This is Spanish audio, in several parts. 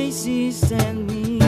hiciste en mí.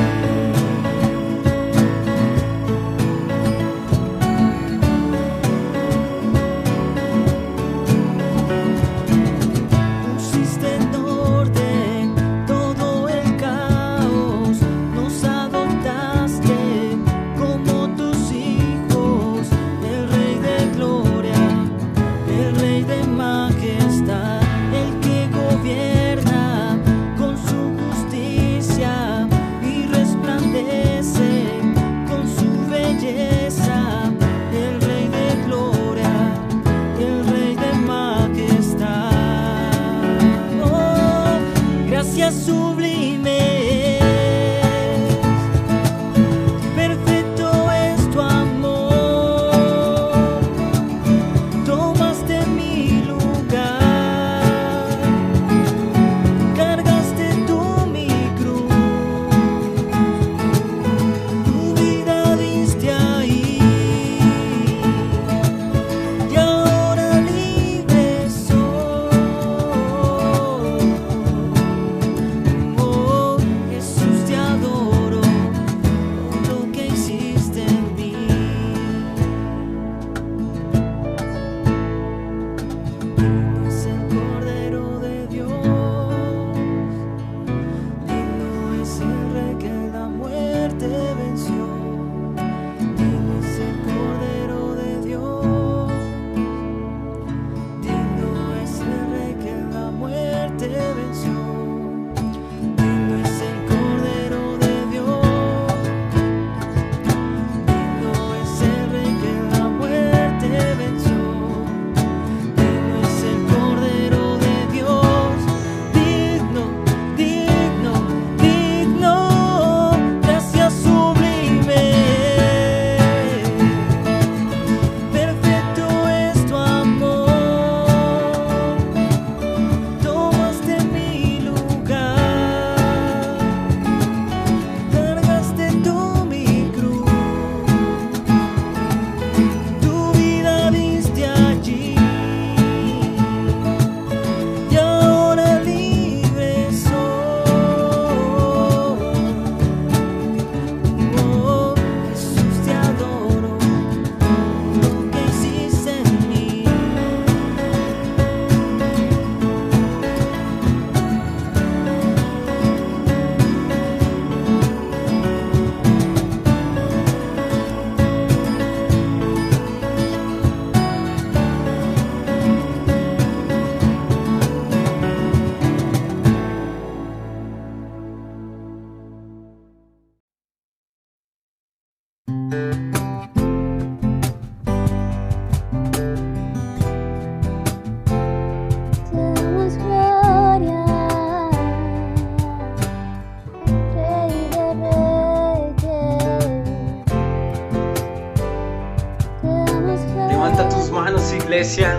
Iglesia,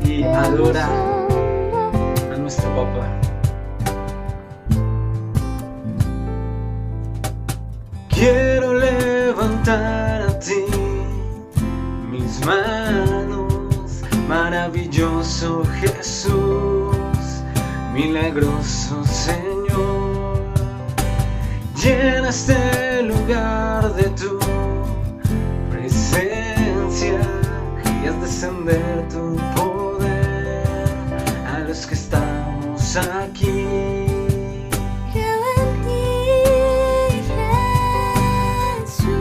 y adora a nuestro papá. Quiero levantar a ti mis manos, maravilloso Jesús, milagroso Señor. Llena este lugar de tu presencia y haz descender tu poder a los que estamos aquí. Creo en ti, Jesús,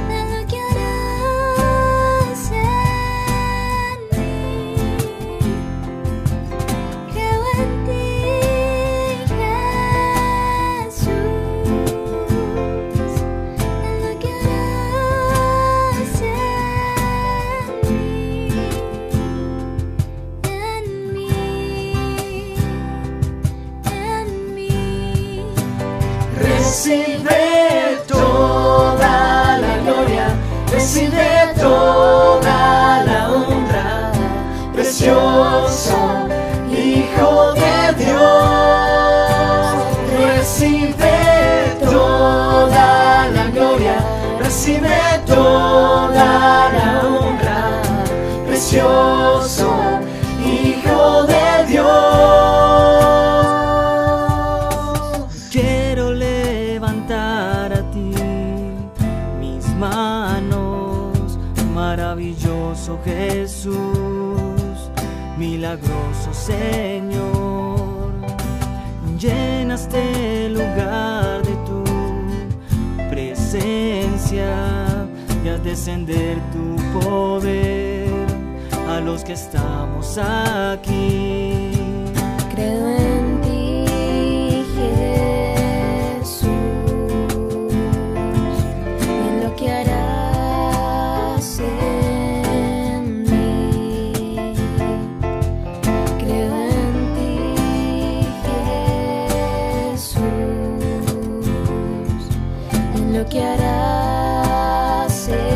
de lo que harás en mí. Creo en ti, Jesús, de lo que harás en mí. Recibe toda la gloria, recibe toda la honra, precioso Hijo de Dios. Recibe toda la gloria, recibe toda la honra, precioso Hijo de Dios. Jesús, milagroso Señor. Llena este lugar de tu presencia y haz descender tu poder a los que estamos aquí. Creo en ti, Jesús, en lo que harás en mí. Creo en ti, Jesús, en lo que harás en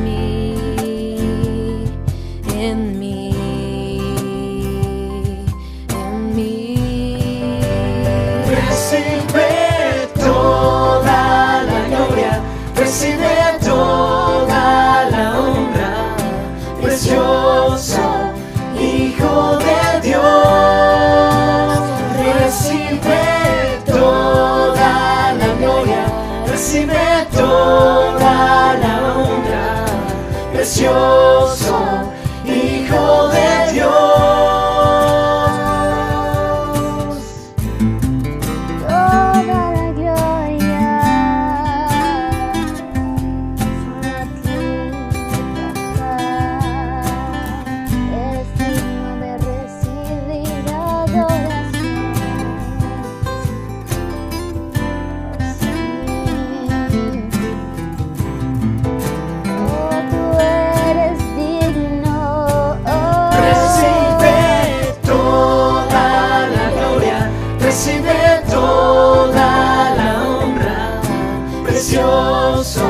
mí, en mí. Recibe toda la gloria, recibe toda la honra, precioso Hijo de Dios. Recibe toda la gloria, recibe toda la honra, precioso Hijo de Dios. Toda la gloria a ti, papá, es digno de recibir adoración. Oh, tú eres digno. Recibe toda la gloria, recibe toda la honra, precioso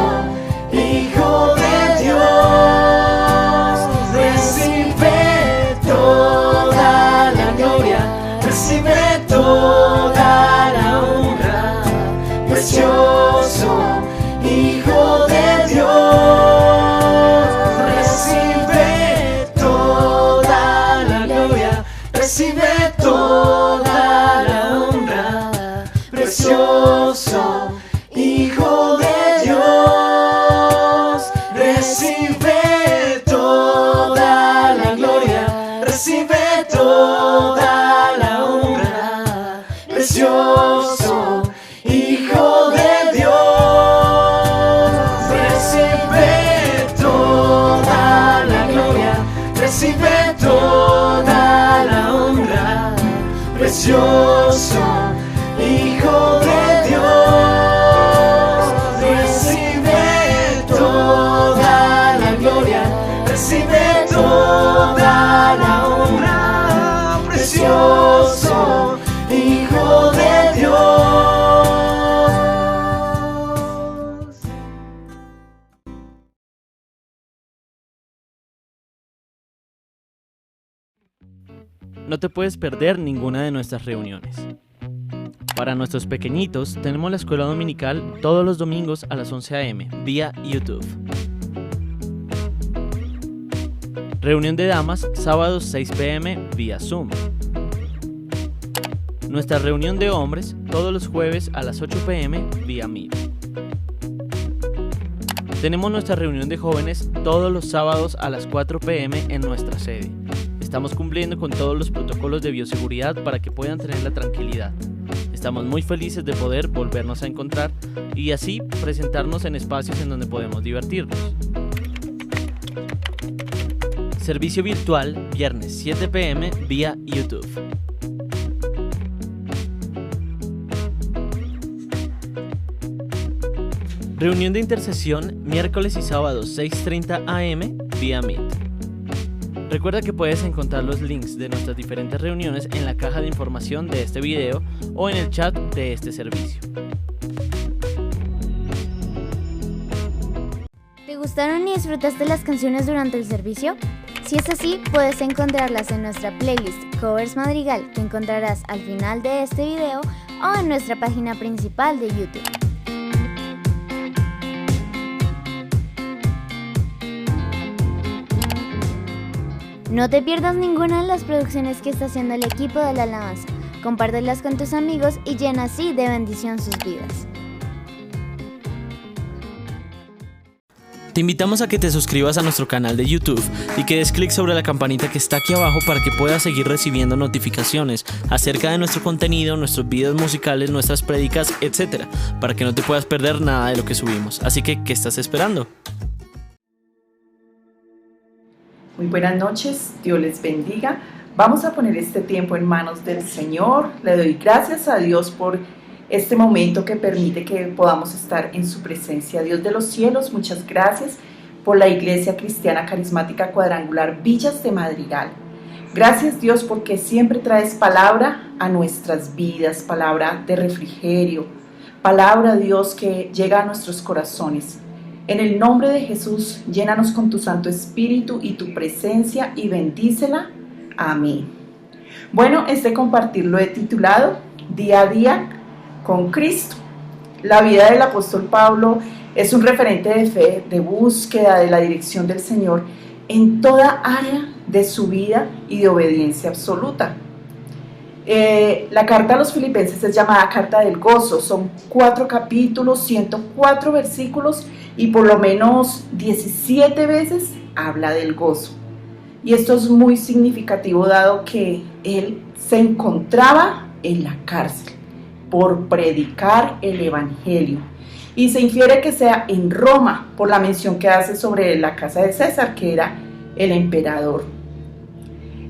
Hijo de Dios. Recibe toda la gloria, recibe toda la honra, precioso Hijo de Dios. Recibe toda la gloria, recibe toda la honra, precioso Hijo de Dios. Recibe toda la gloria, recibe toda la honra, precioso Hijo de Dios. Recibe toda la gloria, recibe toda la honra, precioso Hijo de Dios. Recibe toda la gloria, recibe toda la honra, precioso Hijo de Dios. No te puedes perder ninguna de nuestras reuniones. Para nuestros pequeñitos, tenemos la escuela dominical todos los domingos a las 11 a.m. vía YouTube. Reunión de damas, sábados 6 p.m. vía Zoom. Nuestra reunión de hombres, todos los jueves a las 8 p.m. vía Meet. Tenemos nuestra reunión de jóvenes todos los sábados a las 4 p.m. en nuestra sede. Estamos cumpliendo con todos los protocolos de bioseguridad para que puedan tener la tranquilidad. Estamos muy felices de poder volvernos a encontrar y así presentarnos en espacios en donde podemos divertirnos. Servicio virtual, viernes 7 p.m. vía YouTube. Reunión de intercesión, miércoles y sábados 6:30 a.m. vía Meet. Recuerda que puedes encontrar los links de nuestras diferentes reuniones en la caja de información de este video o en el chat de este servicio. ¿Te gustaron y disfrutaste las canciones durante el servicio? Si es así, puedes encontrarlas en nuestra playlist Covers Madrigal, que encontrarás al final de este video, o en nuestra página principal de YouTube. No te pierdas ninguna de las producciones que está haciendo el equipo de la alabanza. Compártelas con tus amigos y llena así de bendición sus vidas. Te invitamos a que te suscribas a nuestro canal de YouTube y que des clic sobre la campanita que está aquí abajo para que puedas seguir recibiendo notificaciones acerca de nuestro contenido, nuestros videos musicales, nuestras prédicas, etc. para que no te puedas perder nada de lo que subimos. Así que, ¿qué estás esperando? Muy buenas noches, Dios les bendiga. Vamos a poner este tiempo en manos del Señor. Le doy gracias a Dios por este momento que permite que podamos estar en su presencia. Dios de los cielos, muchas gracias por la Iglesia Cristiana Carismática Cuadrangular Villas de Madrigal. Gracias, Dios, porque siempre traes palabra a nuestras vidas, palabra de refrigerio, palabra, Dios, que llega a nuestros corazones. En el nombre de Jesús, llénanos con tu Santo Espíritu y tu presencia y bendícela. Amén. Bueno, este compartir lo he titulado Día a Día con Cristo. La vida del apóstol Pablo es un referente de fe, de búsqueda de la dirección del Señor en toda área de su vida y de obediencia absoluta. La carta a los Filipenses es llamada Carta del Gozo. Son 4 capítulos, 104 versículos y por lo menos 17 veces habla del gozo. Y esto es muy significativo dado que él se encontraba en la cárcel por predicar el Evangelio. Y se infiere que sea en Roma por la mención que hace sobre la casa de César, que era el emperador.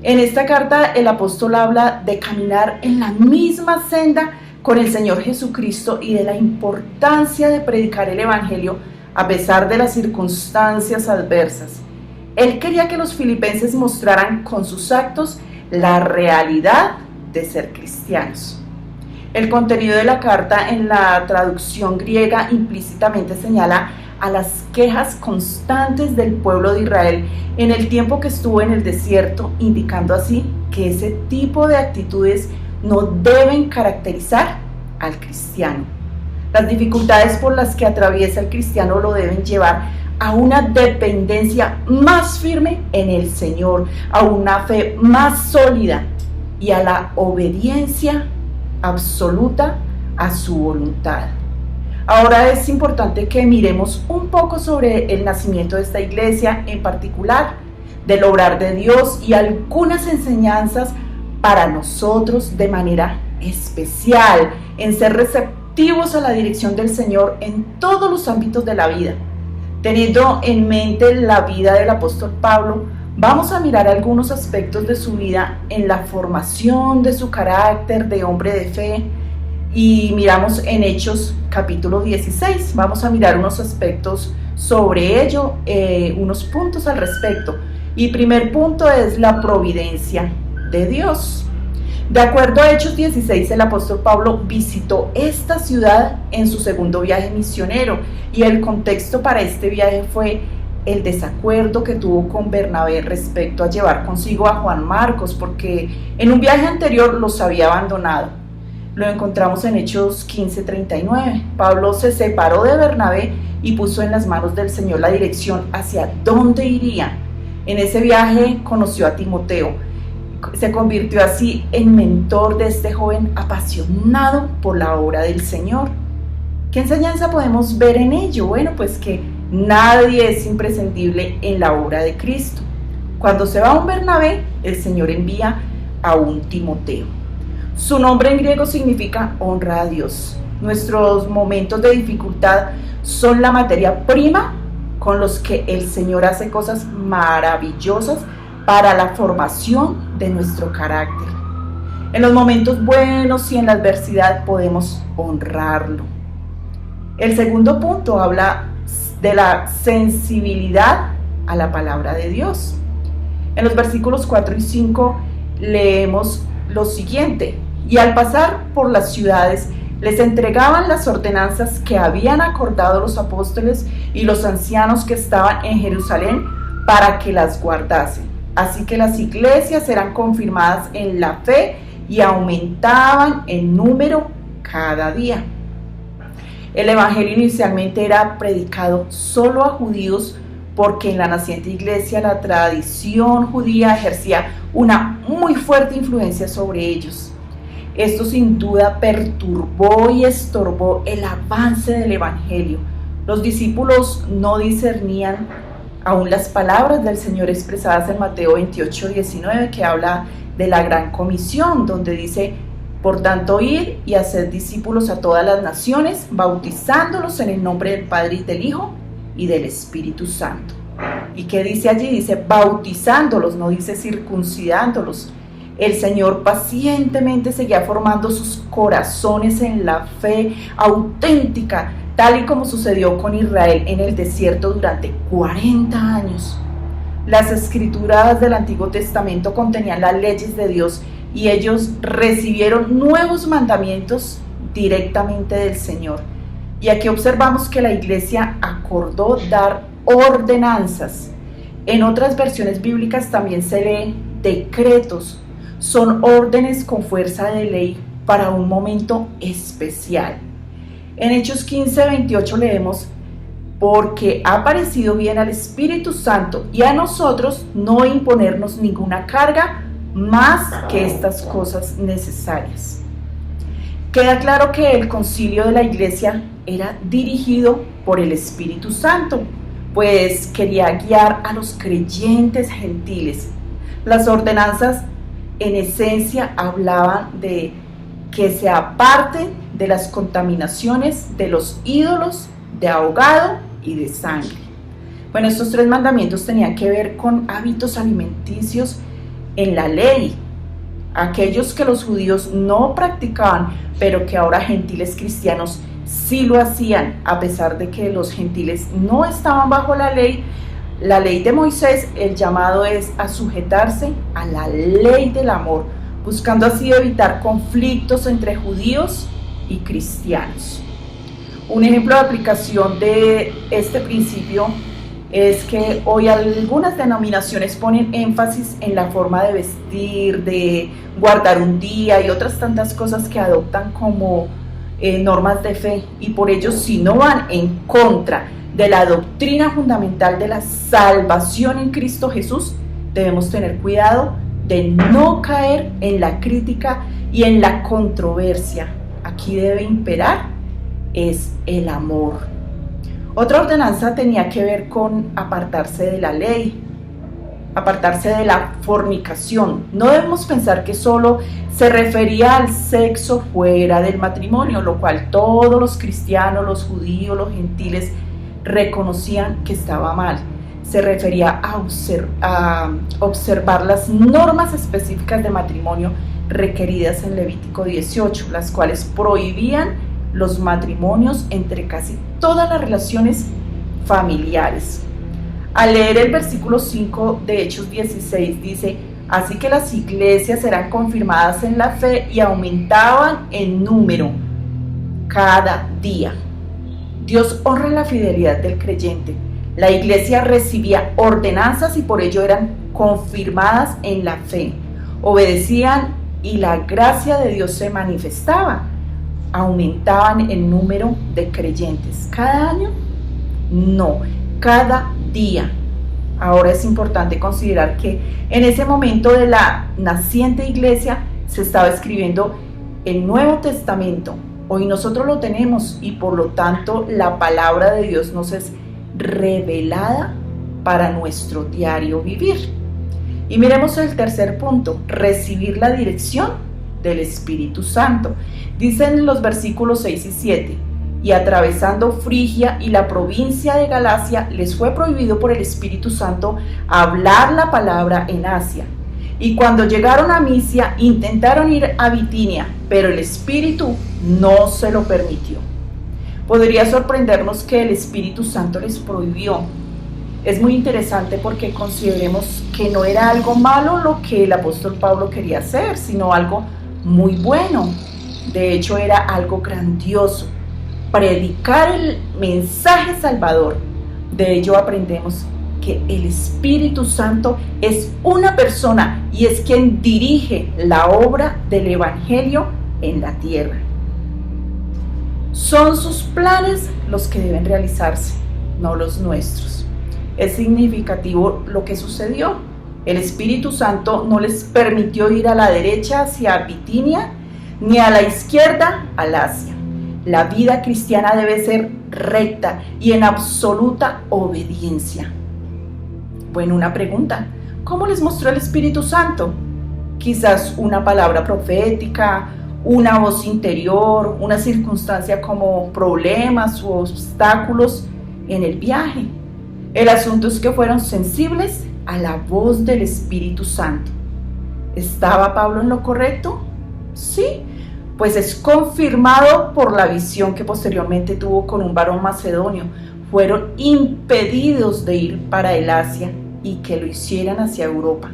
En esta carta el apóstol habla de caminar en la misma senda con el Señor Jesucristo y de la importancia de predicar el Evangelio a pesar de las circunstancias adversas. Él quería que los filipenses mostraran con sus actos la realidad de ser cristianos. El contenido de la carta en la traducción griega implícitamente señala a las quejas constantes del pueblo de Israel en el tiempo que estuvo en el desierto, indicando así que ese tipo de actitudes no deben caracterizar al cristiano. Las dificultades por las que atraviesa el cristiano lo deben llevar a una dependencia más firme en el Señor, a una fe más sólida y a la obediencia absoluta a su voluntad. Ahora es importante que miremos un poco sobre el nacimiento de esta iglesia en particular, del obrar de Dios y algunas enseñanzas para nosotros de manera especial, en ser receptivos a la dirección del Señor en todos los ámbitos de la vida. Teniendo en mente la vida del apóstol Pablo, vamos a mirar algunos aspectos de su vida en la formación de su carácter de hombre de fe y miramos en Hechos capítulo 16. Vamos a mirar unos aspectos sobre ello, unos puntos al respecto. Y primer punto es la providencia de Dios. De acuerdo a Hechos 16, el apóstol Pablo visitó esta ciudad en su segundo viaje misionero y el contexto para este viaje fue el desacuerdo que tuvo con Bernabé respecto a llevar consigo a Juan Marcos, porque en un viaje anterior los había abandonado. Lo encontramos en Hechos 15:39. Pablo se separó de Bernabé y puso en las manos del Señor la dirección hacia dónde iría. En ese viaje conoció a Timoteo. Se convirtió así en mentor de este joven apasionado por la obra del Señor. ¿Qué enseñanza podemos ver en ello? Bueno, pues que nadie es imprescindible en la obra de Cristo. Cuando se va un Bernabé, el Señor envía a un Timoteo. Su nombre en griego significa honra a Dios. Nuestros momentos de dificultad son la materia prima con los que el Señor hace cosas maravillosas para la formación de nuestro carácter. En los momentos buenos y en la adversidad podemos honrarlo. El segundo punto habla de la sensibilidad a la palabra de Dios. En los versículos 4 y 5 leemos lo siguiente: y al pasar por las ciudades les entregaban las ordenanzas que habían acordado los apóstoles y los ancianos que estaban en Jerusalén para que las guardasen. Así que las iglesias eran confirmadas en la fe y aumentaban en número cada día. El evangelio inicialmente era predicado solo a judíos porque en la naciente iglesia la tradición judía ejercía una muy fuerte influencia sobre ellos. Esto sin duda perturbó y estorbó el avance del evangelio, Los discípulos no discernían aún las palabras del Señor expresadas en Mateo 28:19, que habla de la gran comisión, donde dice: por tanto, id y haced discípulos a todas las naciones, bautizándolos en el nombre del Padre y del Hijo y del Espíritu Santo. ¿Y qué dice allí? Dice bautizándolos, no dice circuncidándolos. El Señor pacientemente seguía formando sus corazones en la fe auténtica, tal y como sucedió con Israel en el desierto durante 40 años. Las escrituras del Antiguo Testamento contenían las leyes de Dios y ellos recibieron nuevos mandamientos directamente del Señor. Y aquí observamos que la iglesia acordó dar ordenanzas. En otras versiones bíblicas también se lee decretos. Son órdenes con fuerza de ley para un momento especial. En Hechos 15:28 leemos: porque ha parecido bien al Espíritu Santo y a nosotros no imponernos ninguna carga más que estas cosas necesarias. Queda claro que el concilio de la iglesia era dirigido por el Espíritu Santo, pues quería guiar a los creyentes gentiles. Las ordenanzas en esencia hablaban de que se aparten de las contaminaciones de los ídolos de ahogado y de sangre. Bueno, estos 3 mandamientos tenían que ver con hábitos alimenticios en la ley, aquellos que los judíos no practicaban, pero que ahora gentiles cristianos sí lo hacían, a pesar de que los gentiles no estaban bajo la ley de Moisés. El llamado es a sujetarse a la ley del amor, buscando así evitar conflictos entre judíos y cristianos. Un ejemplo de aplicación de este principio es que hoy algunas denominaciones ponen énfasis en la forma de vestir, de guardar un día y otras tantas cosas que adoptan como normas de fe, y por ello, si no van en contra de la doctrina fundamental de la salvación en Cristo Jesús, debemos tener cuidado de no caer en la crítica y en la controversia. Aquí debe imperar es el amor. Otra ordenanza tenía que ver con apartarse de la ley, apartarse de la fornicación. No debemos pensar que solo se refería al sexo fuera del matrimonio, lo cual todos los cristianos, los judíos, los gentiles reconocían que estaba mal. Se refería a observar las normas específicas de matrimonio requeridas en Levítico 18, las cuales prohibían los matrimonios entre casi todas las relaciones familiares. Al leer el versículo 5 de Hechos 16 dice: así que las iglesias eran confirmadas en la fe y aumentaban en número cada día. Dios honra la fidelidad del creyente. La iglesia recibía ordenanzas y por ello eran confirmadas en la fe. Obedecían y la gracia de Dios se manifestaba. Aumentaban el número de creyentes. ¿Cada año? No, cada día. Ahora es importante considerar que en ese momento de la naciente iglesia se estaba escribiendo el Nuevo Testamento. Hoy nosotros lo tenemos y por lo tanto la palabra de Dios nos es revelada para nuestro diario vivir. Y miremos el tercer punto: recibir la dirección del Espíritu Santo. Dicen los versículos 6 y 7: y atravesando Frigia y la provincia de Galacia, les fue prohibido por el Espíritu Santo hablar la palabra en Asia. Y cuando llegaron a Misia, intentaron ir a Bitinia, pero el Espíritu no se lo permitió. Podría sorprendernos que el Espíritu Santo les prohibió. Es muy interesante porque consideremos que no era algo malo lo que el apóstol Pablo quería hacer, sino algo muy bueno. De hecho, era algo grandioso: predicar el mensaje salvador. De ello aprendemos que el Espíritu Santo es una persona y es quien dirige la obra del Evangelio en la tierra. Son sus planes los que deben realizarse, no los nuestros. Es significativo lo que sucedió. El Espíritu Santo no les permitió ir a la derecha hacia Bitinia, ni a la izquierda al Asia. La vida cristiana debe ser recta y en absoluta obediencia. Bueno, una pregunta. ¿Cómo les mostró el Espíritu Santo? Quizás una palabra profética, una voz interior, una circunstancia como problemas u obstáculos en el viaje. El asunto es que fueron sensibles a la voz del Espíritu Santo. ¿Estaba Pablo en lo correcto? Sí, pues es confirmado por la visión que posteriormente tuvo con un varón macedonio. Fueron impedidos de ir para el Asia y que lo hicieran hacia Europa.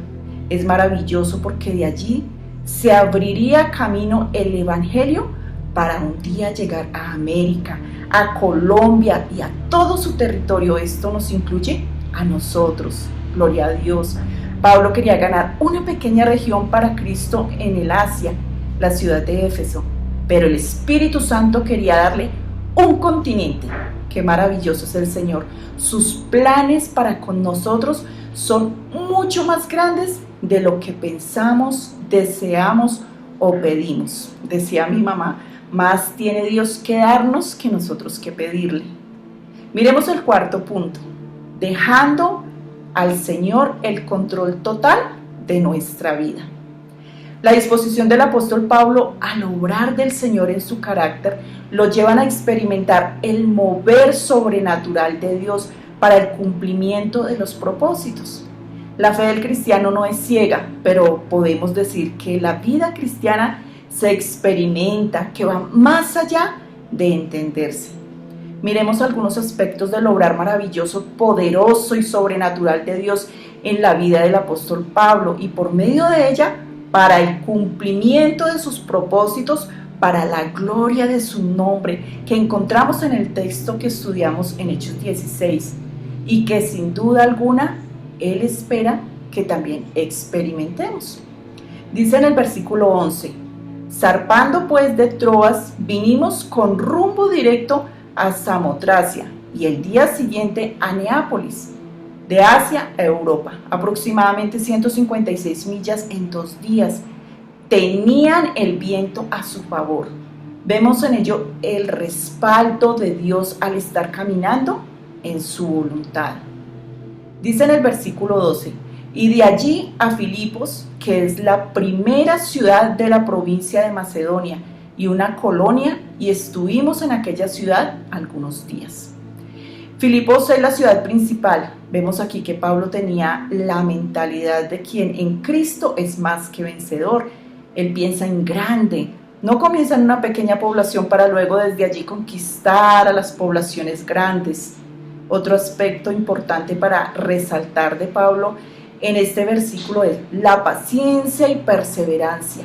Es maravilloso porque de allí se abriría camino el Evangelio para un día llegar a América, a Colombia y a todo su territorio. Esto nos incluye a nosotros. Gloria a Dios. Pablo quería ganar una pequeña región para Cristo en el Asia, la ciudad de Éfeso, pero el Espíritu Santo quería darle un continente. Qué maravilloso es el Señor. Sus planes para con nosotros son mucho más grandes de lo que pensamos, deseamos o pedimos. Decía mi mamá, más tiene Dios que darnos que nosotros que pedirle. Miremos el cuarto punto, dejando al Señor el control total de nuestra vida. La disposición del apóstol Pablo al obrar del Señor en su carácter lo llevan a experimentar el mover sobrenatural de Dios para el cumplimiento de los propósitos. La fe del cristiano no es ciega, pero podemos decir que la vida cristiana se experimenta, que va más allá de entenderse. Miremos algunos aspectos del obrar maravilloso, poderoso y sobrenatural de Dios en la vida del apóstol Pablo y por medio de ella para el cumplimiento de sus propósitos, para la gloria de su nombre, que encontramos en el texto que estudiamos en Hechos 16 y que sin duda alguna Él espera que también experimentemos. Dice en el versículo 11, zarpando pues de Troas, vinimos con rumbo directo a Samotracia y el día siguiente a Neápolis, de Asia a Europa, aproximadamente 156 millas en 2 días. Tenían el viento a su favor. Vemos en ello el respaldo de Dios al estar caminando en su voluntad. Dice en el versículo 12, y de allí a Filipos, que es la primera ciudad de la provincia de Macedonia y una colonia, y estuvimos en aquella ciudad algunos días. Filipos es la ciudad principal. Vemos aquí que Pablo tenía la mentalidad de quien en Cristo es más que vencedor. Él piensa en grande. No comienza en una pequeña población para luego desde allí conquistar a las poblaciones grandes. Otro aspecto importante para resaltar de Pablo en este versículo es la paciencia y perseverancia.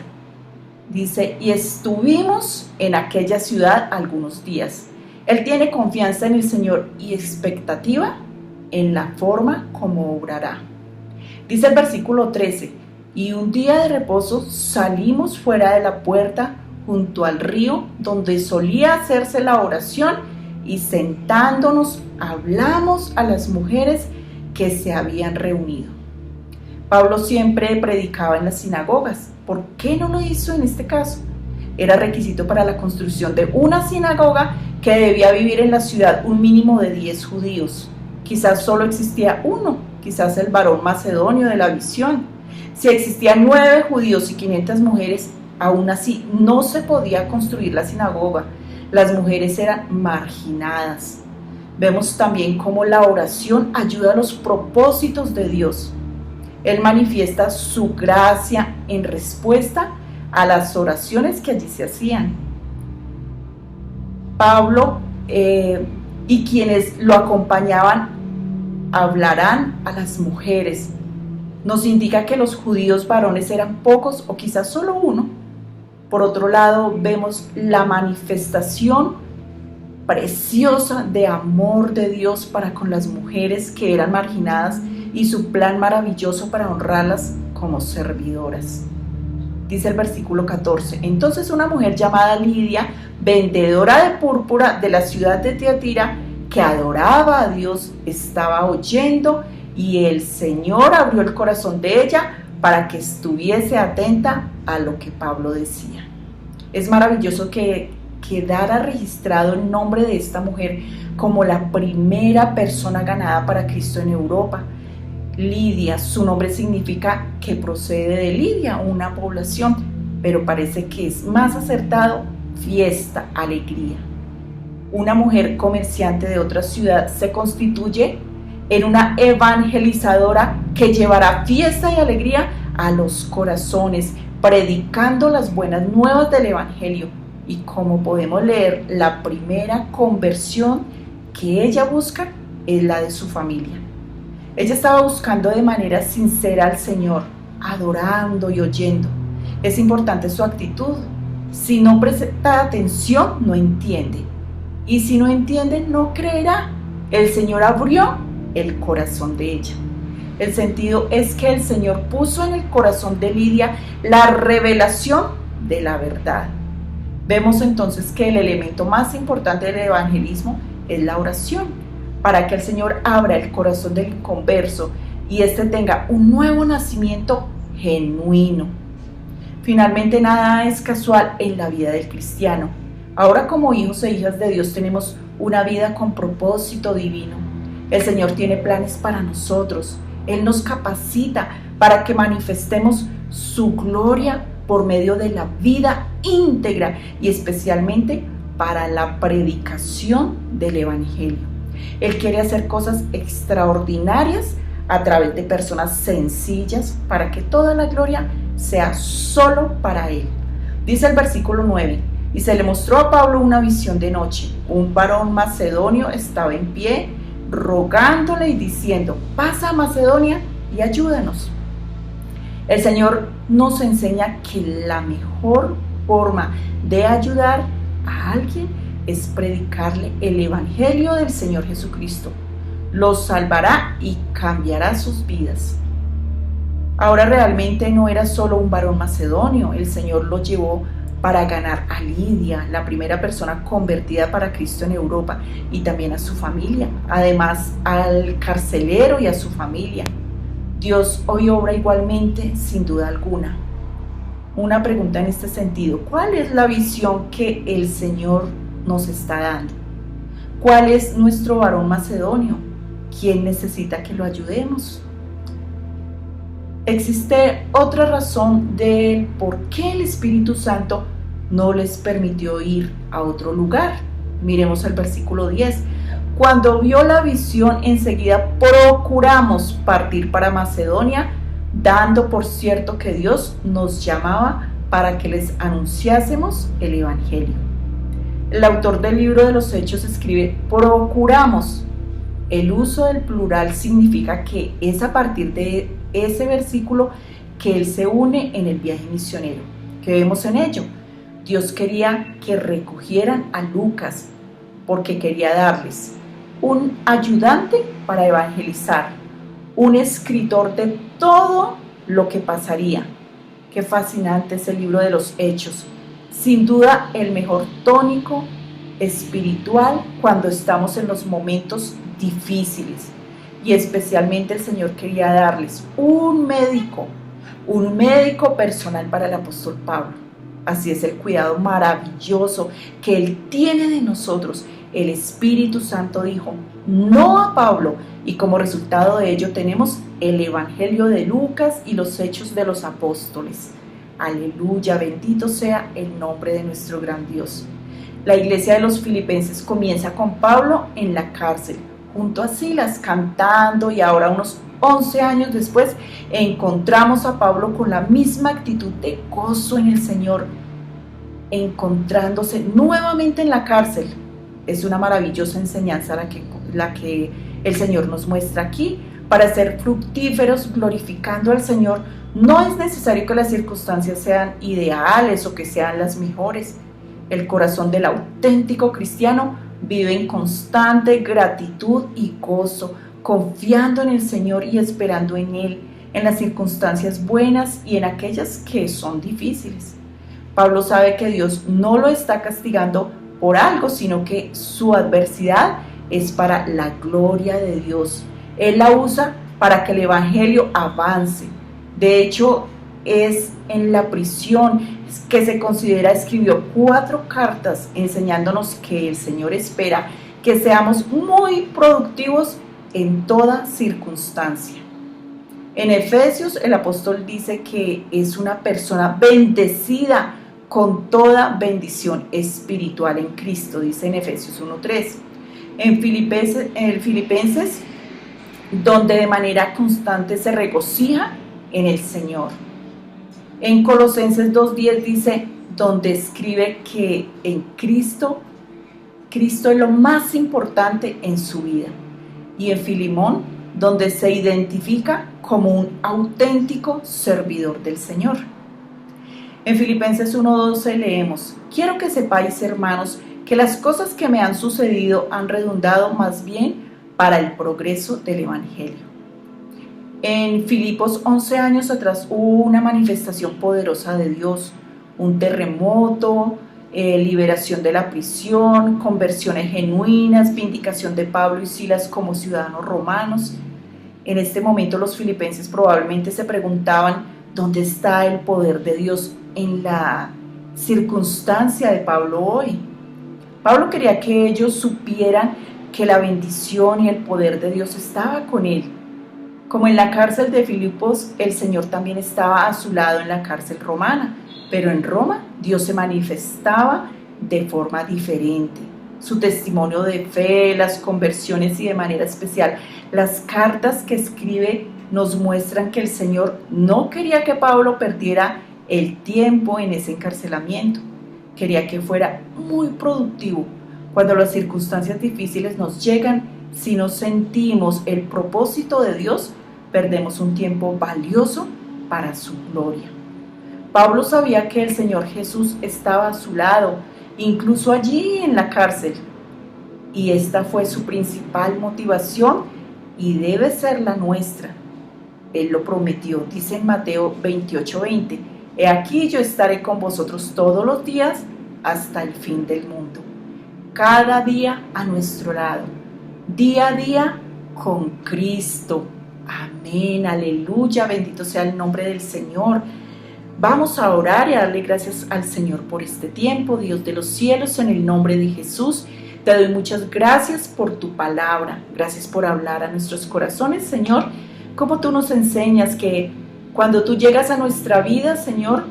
Dice, y estuvimos en aquella ciudad algunos días. Él tiene confianza en el Señor y expectativa en la forma como obrará. Dice el versículo 13, y un día de reposo salimos fuera de la puerta junto al río donde solía hacerse la oración y sentándonos hablamos a las mujeres que se habían reunido. Pablo siempre predicaba en las sinagogas. ¿Por qué no lo hizo en este caso? Era requisito para la construcción de una sinagoga que debía vivir en la ciudad un mínimo de 10 judíos. Quizás solo existía uno, quizás el varón macedonio de la visión. Si existían 9 judíos y 500 mujeres, aún así no se podía construir la sinagoga. Las mujeres eran marginadas. Vemos también cómo la oración ayuda a los propósitos de Dios. Él manifiesta su gracia en respuesta a las oraciones que allí se hacían. Pablo y quienes lo acompañaban hablarán a las mujeres. Nos indica que los judíos varones eran pocos o quizás solo uno. Por otro lado, vemos la manifestación preciosa de amor de Dios para con las mujeres que eran marginadas y su plan maravilloso para honrarlas como servidoras. Dice el versículo 14, entonces una mujer llamada Lidia, vendedora de púrpura de la ciudad de Tiatira, que adoraba a Dios, estaba oyendo y el Señor abrió el corazón de ella para que estuviese atenta a lo que Pablo decía. Es maravilloso que quedara registrado el nombre de esta mujer como la primera persona ganada para Cristo en Europa. Lidia, su nombre significa que procede de Lidia, una población, pero parece que es más acertado fiesta, alegría. Una mujer comerciante de otra ciudad se constituye en una evangelizadora que llevará fiesta y alegría a los corazones, predicando las buenas nuevas del Evangelio. Y como podemos leer, la primera conversión que ella busca es la de su familia. Ella estaba buscando de manera sincera al Señor, adorando y oyendo. Es importante su actitud. Si no presta atención, no entiende. Y si no entiende, no creerá. El Señor abrió el corazón de ella. El sentido es que el Señor puso en el corazón de Lidia la revelación de la verdad. Vemos entonces que el elemento más importante del evangelismo es la oración, para que el Señor abra el corazón del inconverso y éste tenga un nuevo nacimiento genuino. Finalmente, nada es casual en la vida del cristiano. Ahora, como hijos e hijas de Dios, tenemos una vida con propósito divino. El Señor tiene planes para nosotros. Él nos capacita para que manifestemos su gloria por medio de la vida íntegra y especialmente para la predicación del Evangelio. Él quiere hacer cosas extraordinarias a través de personas sencillas para que toda la gloria sea solo para Él. Dice el versículo 9: y se le mostró a Pablo una visión de noche. Un varón macedonio estaba en pie, rogándole y diciendo: pasa a Macedonia y ayúdanos. El Señor nos enseña que la mejor forma de ayudar a alguien es predicarle el Evangelio del Señor Jesucristo. Los salvará y cambiará sus vidas. Ahora realmente no era solo un varón macedonio, el Señor lo llevó para ganar a Lidia, la primera persona convertida para Cristo en Europa, y también a su familia, además al carcelero y a su familia. Dios hoy obra igualmente, sin duda alguna. Una pregunta en este sentido: ¿cuál es la visión que el Señor nos está dando? ¿Cuál es nuestro varón macedonio? ¿Quién necesita que lo ayudemos? Existe otra razón del por qué el Espíritu Santo no les permitió ir a otro lugar. Miremos el versículo 10. Cuando vio la visión, enseguida procuramos partir para Macedonia, dando por cierto que Dios nos llamaba para que les anunciásemos el Evangelio. El autor del libro de los Hechos escribe: procuramos. El uso del plural significa que es a partir de ese versículo que él se une en el viaje misionero. ¿Qué vemos en ello? Dios quería que recogieran a Lucas porque quería darles un ayudante para evangelizar, un escritor de todo lo que pasaría. Qué fascinante es el libro de los Hechos. Sin duda el mejor tónico espiritual cuando estamos en los momentos difíciles. Y especialmente el Señor quería darles un médico personal para el apóstol Pablo. Así es el cuidado maravilloso que Él tiene de nosotros. El Espíritu Santo dijo no a Pablo, y como resultado de ello tenemos el Evangelio de Lucas y los Hechos de los Apóstoles. Aleluya, bendito sea el nombre de nuestro gran Dios. La iglesia de los Filipenses comienza con Pablo en la cárcel, junto a Silas, cantando, y ahora unos 11 años después encontramos a Pablo con la misma actitud de gozo en el Señor, encontrándose nuevamente en la cárcel. Es una maravillosa enseñanza la que el Señor nos muestra aquí. Para ser fructíferos glorificando al Señor, no es necesario que las circunstancias sean ideales o que sean las mejores. El corazón del auténtico cristiano vive en constante gratitud y gozo, confiando en el Señor y esperando en Él, en las circunstancias buenas y en aquellas que son difíciles. Pablo sabe que Dios no lo está castigando por algo, sino que su adversidad es para la gloria de Dios. Él la usa para que el Evangelio avance. De hecho, es en la prisión, que se considera escribió 4 cartas enseñándonos que el Señor espera que seamos muy productivos en toda circunstancia. En Efesios el apóstol dice que es una persona bendecida con toda bendición espiritual en Cristo, dice en Efesios 1:3. En Filipenses, donde de manera constante se regocija en el Señor. En Colosenses 2:10 dice, donde escribe que en Cristo es lo más importante en su vida. Y en Filemón, donde se identifica como un auténtico servidor del Señor. En Filipenses 1:12 leemos, quiero que sepáis, hermanos, que las cosas que me han sucedido han redundado más bien para el progreso del Evangelio. En Filipos 11 años atrás hubo una manifestación poderosa de Dios, un terremoto, liberación de la prisión, conversiones genuinas, vindicación de Pablo y Silas como ciudadanos romanos. En este momento los filipenses probablemente se preguntaban, ¿dónde está el poder de Dios en la circunstancia de Pablo hoy? Pablo quería que ellos supieran que la bendición y el poder de Dios estaba con él. Como en la cárcel de Filipos, el Señor también estaba a su lado en la cárcel romana, pero en Roma Dios se manifestaba de forma diferente. Su testimonio de fe, las conversiones y de manera especial las cartas que escribe nos muestran que el Señor no quería que Pablo perdiera el tiempo en ese encarcelamiento. Quería que fuera muy productivo. Cuando las circunstancias difíciles nos llegan, si no sentimos el propósito de Dios, perdemos un tiempo valioso para su gloria. Pablo sabía que el Señor Jesús estaba a su lado, incluso allí en la cárcel. Y esta fue su principal motivación y debe ser la nuestra. Él lo prometió, dice en Mateo 28:20, he aquí yo estaré con vosotros todos los días hasta el fin del mundo. Cada día a nuestro lado, día a día con Cristo. Amén, aleluya, bendito sea el nombre del Señor. Vamos a orar y a darle gracias al Señor por este tiempo. Dios de los cielos, en el nombre de Jesús, te doy muchas gracias por tu palabra. Gracias por hablar a nuestros corazones, Señor, como tú nos enseñas que cuando tú llegas a nuestra vida, Señor,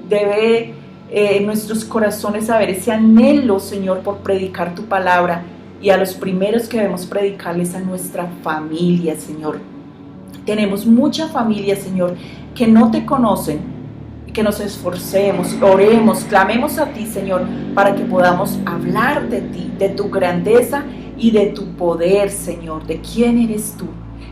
debe en nuestros corazones haber ese anhelo, Señor, por predicar tu palabra. Y a los primeros que debemos predicarles a nuestra familia, Señor. Tenemos mucha familia, Señor, que no te conocen. Que nos esforcemos, oremos, clamemos a ti, Señor, para que podamos hablar de ti, de tu grandeza y de tu poder, Señor, de quién eres tú.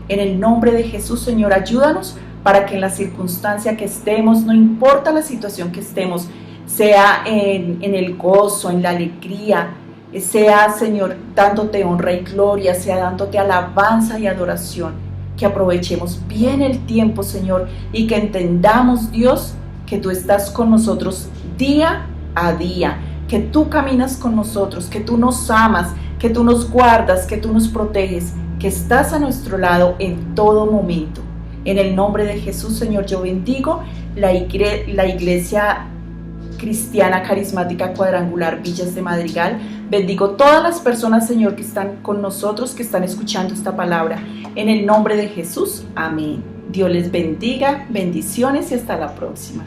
En el nombre de Jesús, Señor, ayúdanos para que en la circunstancia que estemos, no importa la situación que estemos, sea en el gozo, en la alegría, sea, Señor, dándote honra y gloria, sea dándote alabanza y adoración, que aprovechemos bien el tiempo, Señor, y que entendamos, Dios, que tú estás con nosotros día a día, que tú caminas con nosotros, que tú nos amas, que tú nos guardas, que tú nos proteges, que estás a nuestro lado en todo momento. En el nombre de Jesús, Señor, yo bendigo la iglesia cristiana carismática cuadrangular Villas de Madrigal. Bendigo todas las personas, Señor, que están con nosotros, que están escuchando esta palabra. En el nombre de Jesús, amén. Dios les bendiga, bendiciones y hasta la próxima.